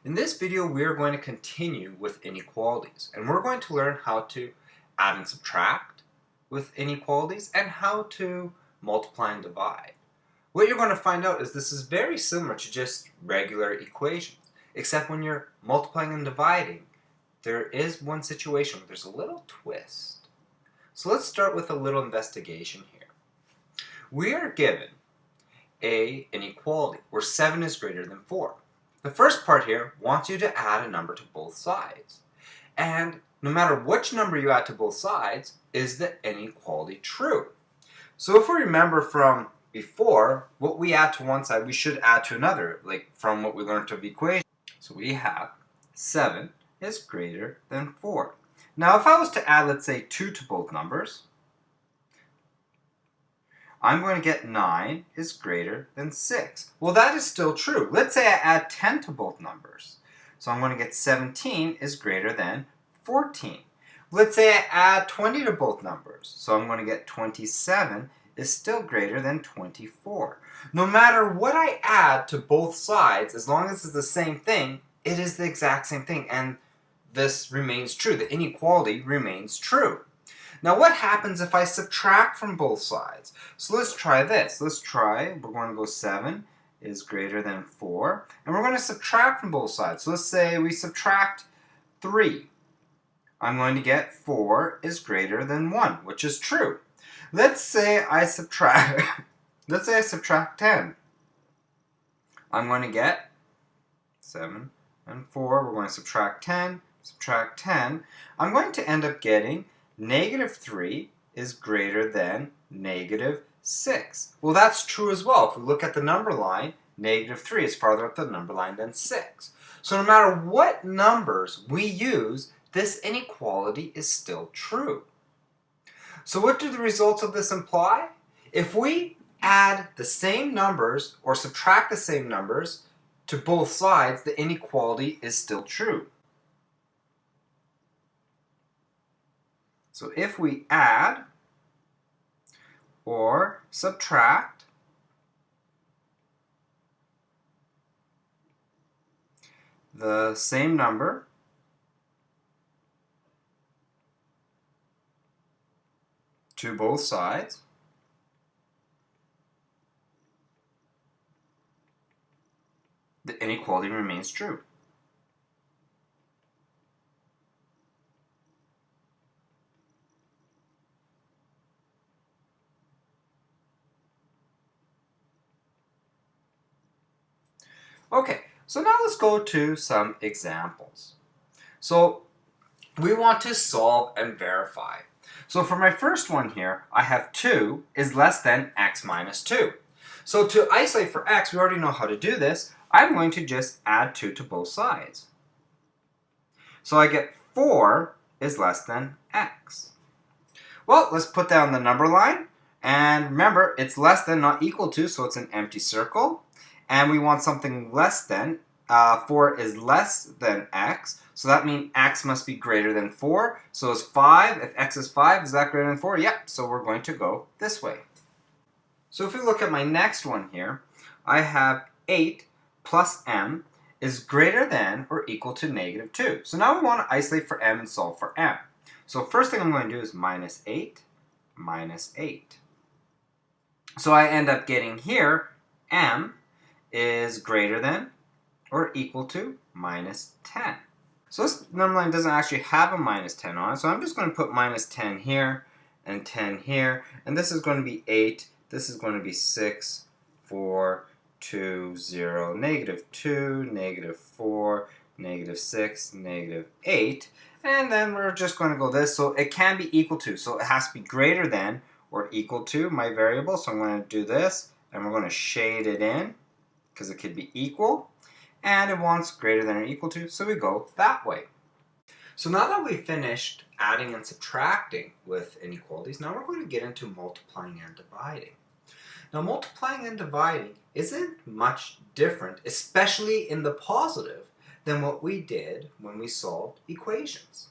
In this video, we are going to continue with inequalities, and we're going to learn how to add and subtract with inequalities and how to multiply and divide. What you're going to find out is this is very similar to just regular equations, except when you're multiplying and dividing, there is one situation where there's a little twist. So let's start with a little investigation here. We are given an inequality where 7 is greater than 4. The first part here wants you to add a number to both sides. And no matter which number you add to both sides, is the inequality true? So if we remember from before, what we add to one side, we should add to another, like from what we learned of equations. So we have 7 is greater than 4. Now if I was to add, let's say, 2 to both numbers, I'm going to get 9 is greater than 6. Well, that is still true. Let's say I add 10 to both numbers. So I'm going to get 17 is greater than 14. Let's say I add 20 to both numbers. So I'm going to get 27 is still greater than 24. No matter what I add to both sides, as long as it's the same thing, it is the exact same thing. And this remains true. The inequality remains true. Now what happens if I subtract from both sides? So let's try this. We're going to go 7 is greater than 4. And we're going to subtract from both sides. So let's say we subtract 3. I'm going to get 4 is greater than 1, which is true. Let's say I subtract 10. I'm going to get 7 and 4. We're going to subtract 10. I'm going to end up getting -3 is greater than -6. Well, that's true as well. If we look at the number line, -3 is farther up the number line than 6. So no matter what numbers we use, this inequality is still true. So what do the results of this imply? If we add the same numbers or subtract the same numbers to both sides, the inequality is still true. So if we add or subtract the same number to both sides, the inequality remains true. Okay, so now let's go to some examples. So we want to solve and verify. So for my first one here, I have 2 is less than x minus 2. So to isolate for x, we already know how to do this. I'm going to just add 2 to both sides. So I get 4 is less than x. Well, let's put that on the number line. And remember, it's less than, not equal to, so it's an empty circle. And we want something less than. 4 is less than x, so that means x must be greater than 4. So it's 5. If x is 5, is that greater than 4? Yep, so we're going to go this way. So if we look at my next one here, I have 8 plus m is greater than or equal to -2. So now we want to isolate for m and solve for m. So first thing I'm going to do is -8 minus 8. So I end up getting here m is greater than or equal to -10. So this number line doesn't actually have a -10 on it, so I'm just going to put -10 here and 10 here, and this is going to be 8, this is going to be 6, 4, 2, 0, -2, -4, -6, -8, and then we're just going to go this, so it can be equal to, so it has to be greater than or equal to my variable, so I'm going to do this, and we're going to shade it in, because it could be equal, and it wants greater than or equal to, so we go that way. So now that we've finished adding and subtracting with inequalities, now we're going to get into multiplying and dividing. Now multiplying and dividing isn't much different, especially in the positive, than what we did when we solved equations.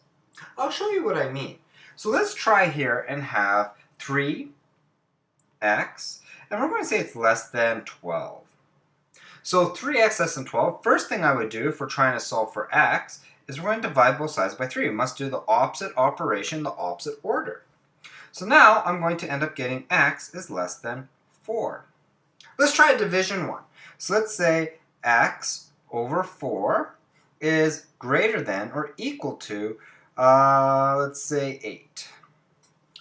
I'll show you what I mean. So let's try here and have 3x, and we're going to say it's less than 12. So 3x less than 12, first thing I would do if we're trying to solve for x is we're going to divide both sides by 3. We must do the opposite operation, the opposite order. So now I'm going to end up getting x is less than 4. Let's try division 1. So let's say x over 4 is greater than or equal to, let's say 8.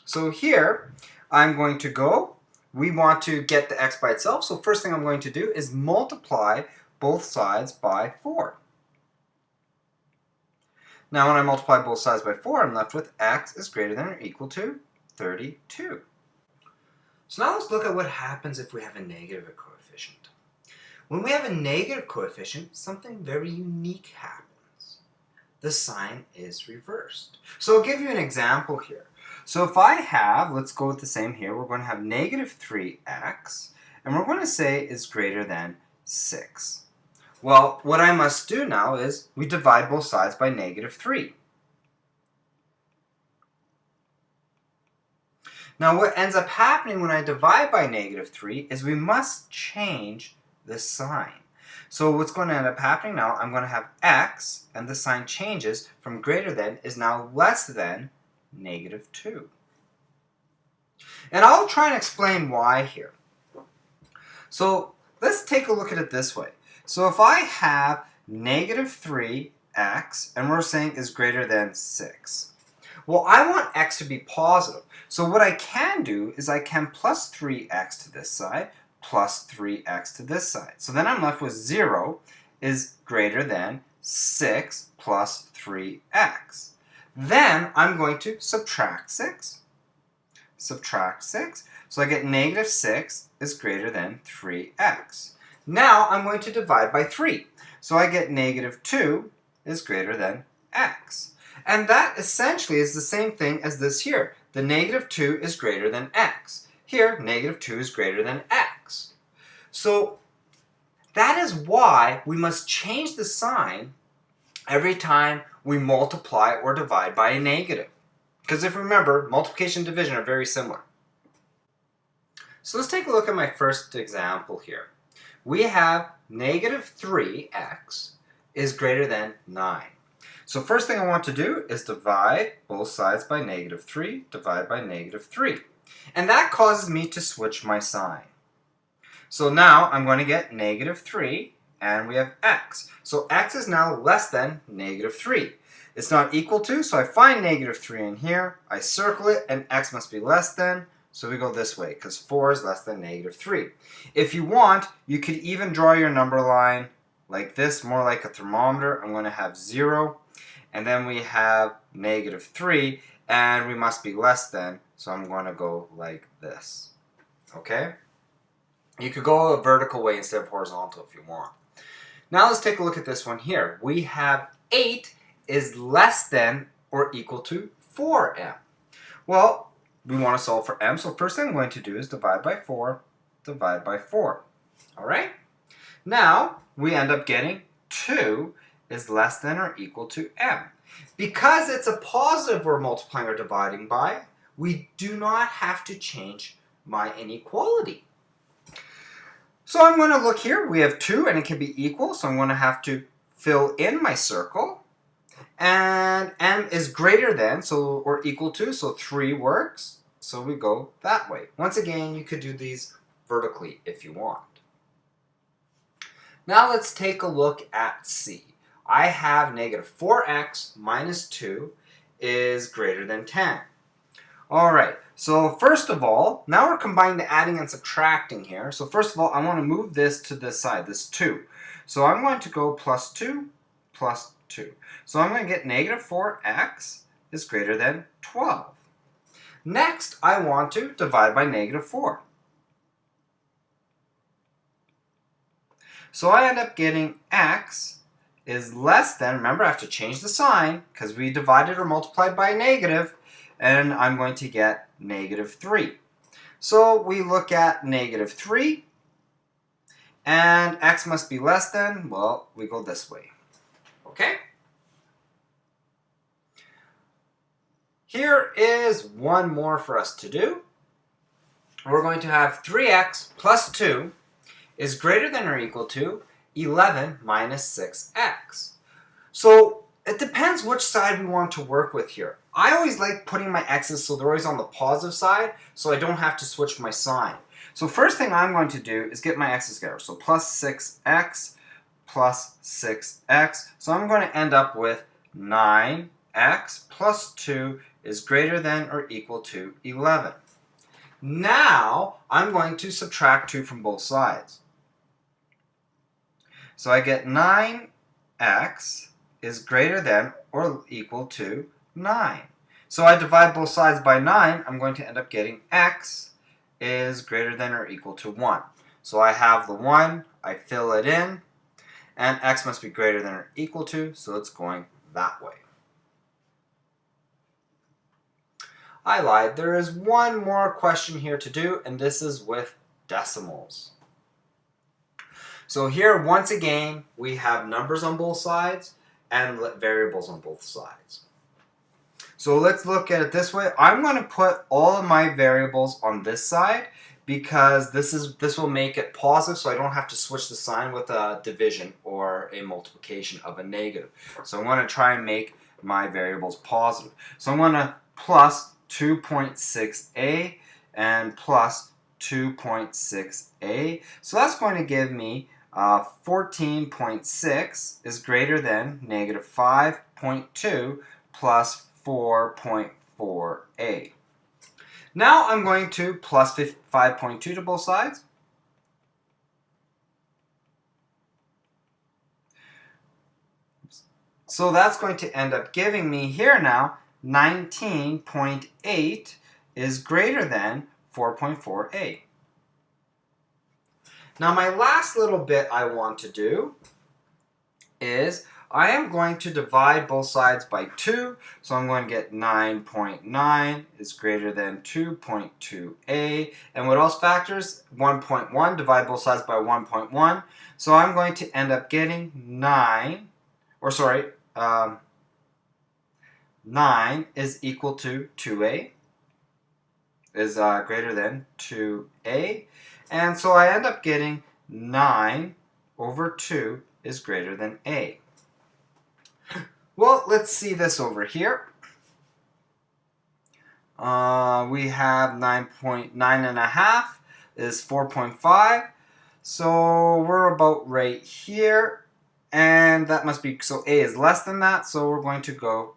So here I'm going to go, we want to get the x by itself, so first thing I'm going to do is multiply both sides by 4. Now when I multiply both sides by 4, I'm left with x is greater than or equal to 32. So now let's look at what happens if we have a negative coefficient. When we have a negative coefficient, something very unique happens. The sign is reversed. So I'll give you an example here. So if I have, let's go with the same here, we're going to have negative 3x, and we're going to say is greater than 6. Well, what I must do now is we divide both sides by negative 3. Now what ends up happening when I divide by negative 3 is we must change the sign. So what's going to end up happening now, I'm going to have x, and the sign changes from greater than is now less than negative 2. And I'll try and explain why here. So let's take a look at it this way. So if I have negative 3x, and we're saying is greater than 6. Well, I want x to be positive. So what I can do is I can plus 3x to this side, plus 3x to this side. So then I'm left with 0 is greater than 6 plus 3x. Then I'm going to subtract 6. Subtract 6. So I get negative 6 is greater than 3x. Now I'm going to divide by 3. So I get negative 2 is greater than x. And that essentially is the same thing as this here. The negative 2 is greater than x. Here, negative 2 is greater than x. So that is why we must change the sign every time we multiply or divide by a negative. Because if you remember, multiplication and division are very similar. So let's take a look at my first example here. We have negative 3x is greater than 9. So first thing I want to do is divide both sides by negative 3, divide by negative 3. And that causes me to switch my sign. So now I'm going to get negative 3, and we have x. So x is now less than negative 3. It's not equal to, so I find negative 3 in here, I circle it, and x must be less than, so we go this way, because 4 is less than negative 3. If you want, you could even draw your number line like this, more like a thermometer. I'm going to have 0, and then we have negative 3, and we must be less than, so I'm going to go like this. Okay? You could go a vertical way instead of horizontal if you want. Now let's take a look at this one here. We have 8 is less than or equal to 4m. Well, we want to solve for m, so first thing I'm going to do is divide by 4, divide by 4. Alright? Now, we end up getting 2 is less than or equal to m. Because it's a positive we're multiplying or dividing by, we do not have to change my inequality. So I'm going to look here. We have 2 and it can be equal, so I'm going to have to fill in my circle. And m is greater than, so or equal to, so 3 works. So we go that way. Once again, you could do these vertically if you want. Now let's take a look at C. I have negative 4x minus 2 is greater than 10. Alright, so first of all, now we're combining the adding and subtracting here. So first of all, I want to move this to this side, this 2. So I'm going to go plus 2, plus 2. So I'm going to get negative 4x is greater than 12. Next, I want to divide by negative 4. So I end up getting x is less than, remember I have to change the sign because we divided or multiplied by a negative, and I'm going to get negative 3. So we look at negative 3, and x must be less than, well, we go this way. Okay? Here is one more for us to do. We're going to have 3x plus 2 is greater than or equal to, 11 minus 6x. So it depends which side we want to work with here. I always like putting my x's so they're always on the positive side so I don't have to switch my sign. So first thing I'm going to do is get my x's together. So plus 6x plus 6x. So I'm going to end up with 9x plus 2 is greater than or equal to 11. Now I'm going to subtract 2 from both sides. So I get 9x is greater than or equal to 9. So I divide both sides by 9, I'm going to end up getting x is greater than or equal to 1. So I have the 1, I fill it in, and x must be greater than or equal to, so it's going that way. I lied. There is one more question here to do, and this is with decimals. So here, once again, we have numbers on both sides and variables on both sides. So let's look at it this way. I'm going to put all of my variables on this side because this will make it positive, so I don't have to switch the sign with a division or a multiplication of a negative. So I'm going to try and make my variables positive. So I'm going to plus 2.6a and plus 2.6a. So that's going to give me 14.6 is greater than negative 5.2 plus 4.4a. Now I'm going to plus 5.2 to both sides. So that's going to end up giving me here now 19.8 is greater than 4.4a. Now my last little bit I want to do is I am going to divide both sides by 2. So I'm going to get 9.9 is greater than 2.2a. And what else factors? 1.1, divide both sides by 1.1. So I'm going to end up getting 9 is equal to 2a, is greater than 2a. And so I end up getting 9 over 2 is greater than a. Well, let's see this over here. We have 9.9 is 4.5. So we're about right here. And that must be, so a is less than that, so we're going to go